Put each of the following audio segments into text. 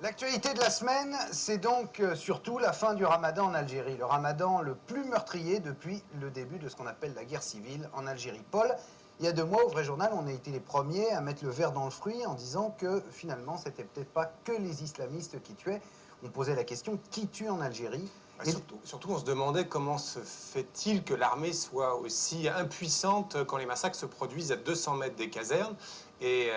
L'actualité de la semaine, c'est donc surtout la fin du ramadan en Algérie. Le ramadan le plus meurtrier depuis le début de ce qu'on appelle la guerre civile en Algérie. Paul, il y a 2 mois, au Vrai Journal, on a été les premiers à mettre le verre dans le fruit en disant que finalement, c'était peut-être pas que les islamistes qui tuaient. On posait la question, qui tue en Algérie? Surtout, on se demandait comment se fait-il que l'armée soit aussi impuissante quand les massacres se produisent à 200 mètres des casernes. Et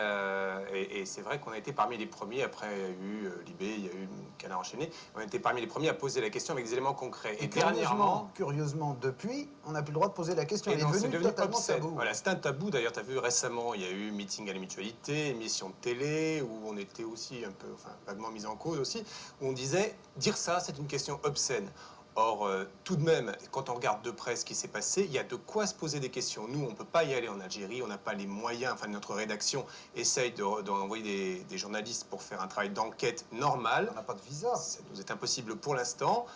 c'est vrai qu'on a été parmi les premiers, après il y a eu Libé, il y a eu Canard enchaîné, on a été parmi les premiers à poser la question avec des éléments concrets. Et curieusement, depuis, on n'a plus le droit de poser la question. C'est devenu totalement obscène. tabou. Voilà, c'est un tabou. D'ailleurs, tu as vu récemment, il y a eu meeting à la mutualité, émission de télé, où on était aussi un peu, vaguement mis en cause aussi, où on disait, dire ça, c'est une question obscène. Or, tout de même, quand on regarde de près ce qui s'est passé, il y a de quoi se poser des questions. Nous, on ne peut pas y aller en Algérie, on n'a pas les moyens, notre rédaction essaye d'envoyer des journalistes pour faire un travail d'enquête normal. On n'a pas de visa. Ça nous est impossible pour l'instant.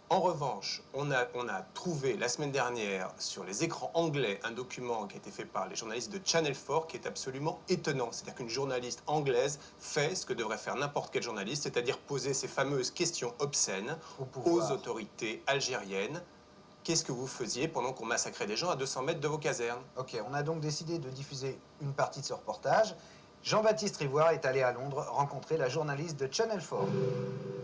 En revanche, on a trouvé la semaine dernière sur les écrans anglais un document qui a été fait par les journalistes de Channel 4 qui est absolument étonnant. C'est-à-dire qu'une journaliste anglaise fait ce que devrait faire n'importe quel journaliste, c'est-à-dire poser ces fameuses questions obscènes aux autorités algériennes. Qu'est-ce que vous faisiez pendant qu'on massacrait des gens à 200 mètres de vos casernes? Ok, on a donc décidé de diffuser une partie de ce reportage. Jean-Baptiste Rivoire est allé à Londres rencontrer la journaliste de Channel 4.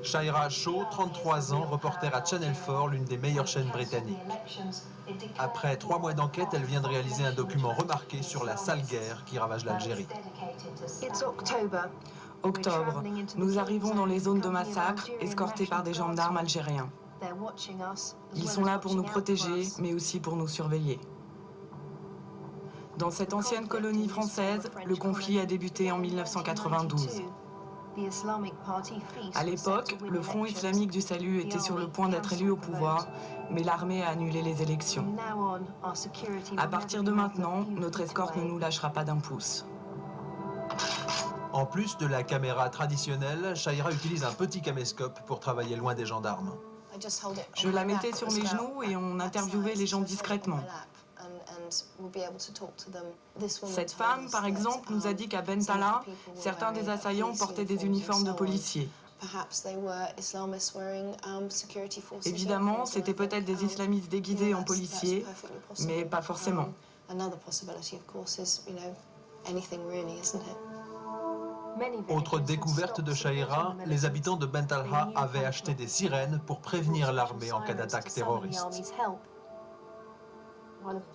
Shaira Shaw, 33 ans, reporter à Channel 4, l'une des meilleures chaînes britanniques. Après 3 mois d'enquête, elle vient de réaliser un document remarqué sur la sale guerre qui ravage l'Algérie. Octobre, nous arrivons dans les zones de massacre, escortés par des gendarmes algériens. Ils sont là pour nous protéger, mais aussi pour nous surveiller. Dans cette ancienne colonie française, le conflit a débuté en 1992. À l'époque, le Front islamique du salut était sur le point d'être élu au pouvoir, mais l'armée a annulé les élections. À partir de maintenant, notre escorte ne nous lâchera pas d'un pouce. En plus de la caméra traditionnelle, Shaira utilise un petit caméscope pour travailler loin des gendarmes. Je la mettais sur mes genoux et on interviewait les gens discrètement. Cette femme, par exemple, nous a dit qu'à Bentala, certains des assaillants portaient des uniformes de policiers. Évidemment, c'était peut-être des islamistes déguisés en policiers, mais pas forcément. Autre découverte de Shaira, les habitants de Bentalha avaient acheté des sirènes pour prévenir l'armée en cas d'attaque terroriste.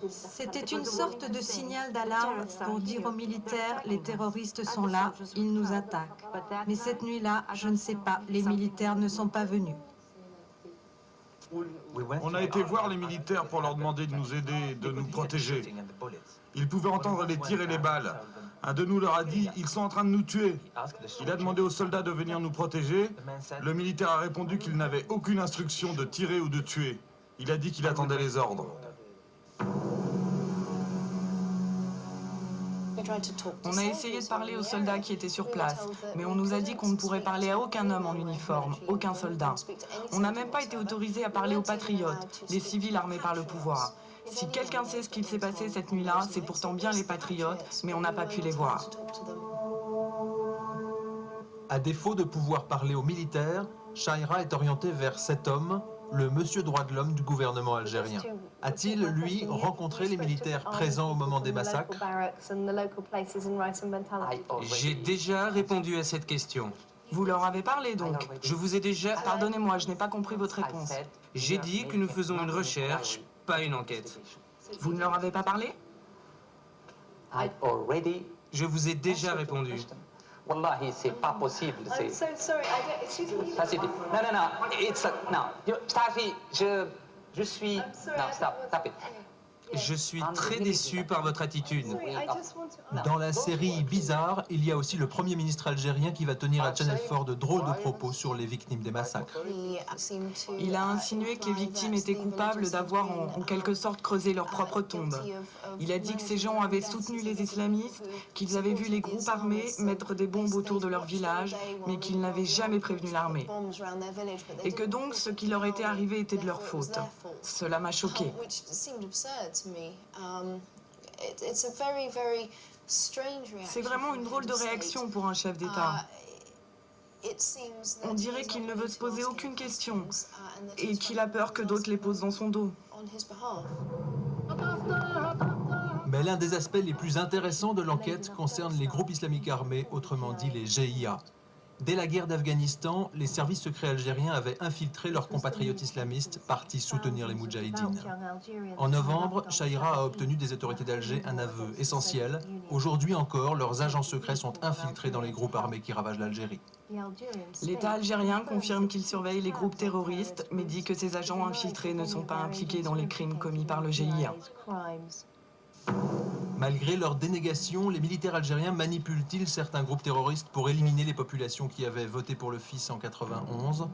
C'était une sorte de signal d'alarme pour dire aux militaires, les terroristes sont là, ils nous attaquent. Mais cette nuit-là, je ne sais pas, les militaires ne sont pas venus. On a été voir les militaires pour leur demander de nous aider, de nous protéger. Ils pouvaient entendre les tirs et les balles. Un de nous leur a dit « Ils sont en train de nous tuer ». Il a demandé aux soldats de venir nous protéger. Le militaire a répondu qu'il n'avait aucune instruction de tirer ou de tuer. Il a dit qu'il attendait les ordres. On a essayé de parler aux soldats qui étaient sur place, mais on nous a dit qu'on ne pourrait parler à aucun homme en uniforme, aucun soldat. On n'a même pas été autorisé à parler aux patriotes, les civils armés par le pouvoir. Si quelqu'un sait ce qu'il s'est passé cette nuit-là, c'est pourtant bien les patriotes, mais on n'a pas pu les voir. À défaut de pouvoir parler aux militaires, Shaira est orientée vers cet homme, le monsieur droit de l'homme du gouvernement algérien. A-t-il, lui, rencontré les militaires présents au moment des massacres? J'ai déjà répondu à cette question. Vous leur avez parlé donc? Je vous ai déjà... Pardonnez-moi, je n'ai pas compris votre réponse. J'ai dit que nous faisons une recherche, pas une enquête. Vous ne leur avez pas parlé? Je vous ai déjà répondu. Wallahi, c'est pas possible. I'm so sorry. Ça suffit. Non. Je suis. Non, stop it. Je suis très déçu par votre attitude. Dans la série Bizarre, il y a aussi le Premier ministre algérien qui va tenir à Channel 4 de drôles de propos sur les victimes des massacres. Il a insinué que les victimes étaient coupables d'avoir en quelque sorte creusé leur propre tombe. Il a dit que ces gens avaient soutenu les islamistes, qu'ils avaient vu les groupes armés mettre des bombes autour de leur village, mais qu'ils n'avaient jamais prévenu l'armée. Et que donc ce qui leur était arrivé était de leur faute. Cela m'a choqué. C'est vraiment une drôle de réaction pour un chef d'État. On dirait qu'il ne veut se poser aucune question et qu'il a peur que d'autres les posent dans son dos. Mais l'un des aspects les plus intéressants de l'enquête concerne les groupes islamiques armés, autrement dit les GIA. Dès la guerre d'Afghanistan, les services secrets algériens avaient infiltré leurs compatriotes islamistes partis soutenir les Moudjahidines. En novembre, Shaira a obtenu des autorités d'Alger un aveu essentiel. Aujourd'hui encore, leurs agents secrets sont infiltrés dans les groupes armés qui ravagent l'Algérie. L'État algérien confirme qu'il surveille les groupes terroristes, mais dit que ses agents infiltrés ne sont pas impliqués dans les crimes commis par le GIA. Malgré leur dénégation, les militaires algériens manipulent-ils certains groupes terroristes pour éliminer les populations qui avaient voté pour le fils en 91 ?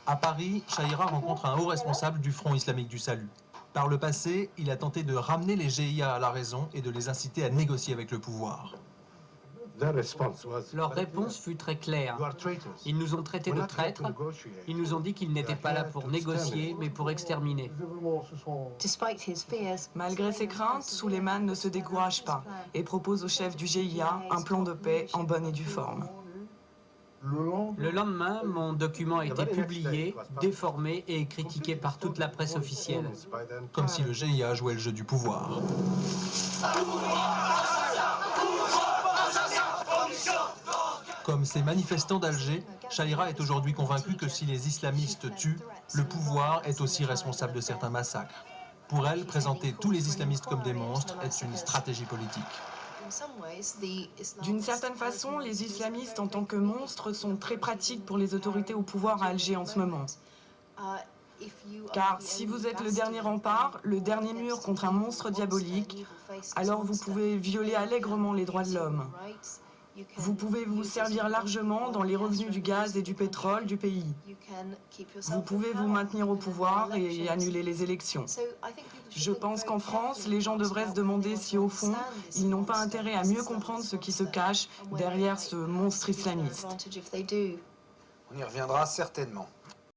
À Paris, Shaira rencontre un haut responsable du Front islamique du salut. Par le passé, il a tenté de ramener les GIA à la raison et de les inciter à négocier avec le pouvoir. Leur réponse fut très claire. Ils nous ont traités de traîtres. Ils nous ont dit qu'ils n'étaient pas là pour négocier, mais pour exterminer. Malgré ses craintes, Souleymane ne se décourage pas et propose au chef du GIA un plan de paix en bonne et due forme. Le lendemain, mon document a été publié, déformé et critiqué par toute la presse officielle. Comme si le GIA jouait le jeu du pouvoir. Comme ces manifestants d'Alger, Shaira est aujourd'hui convaincue que si les islamistes tuent, le pouvoir est aussi responsable de certains massacres. Pour elle, présenter tous les islamistes comme des monstres est une stratégie politique. D'une certaine façon, les islamistes en tant que monstres sont très pratiques pour les autorités au pouvoir à Alger en ce moment. Car si vous êtes le dernier rempart, le dernier mur contre un monstre diabolique, alors vous pouvez violer allègrement les droits de l'homme. Vous pouvez vous servir largement dans les revenus du gaz et du pétrole du pays. Vous pouvez vous maintenir au pouvoir et annuler les élections. Je pense qu'en France, les gens devraient se demander si, au fond, ils n'ont pas intérêt à mieux comprendre ce qui se cache derrière ce monstre islamiste. On y reviendra certainement.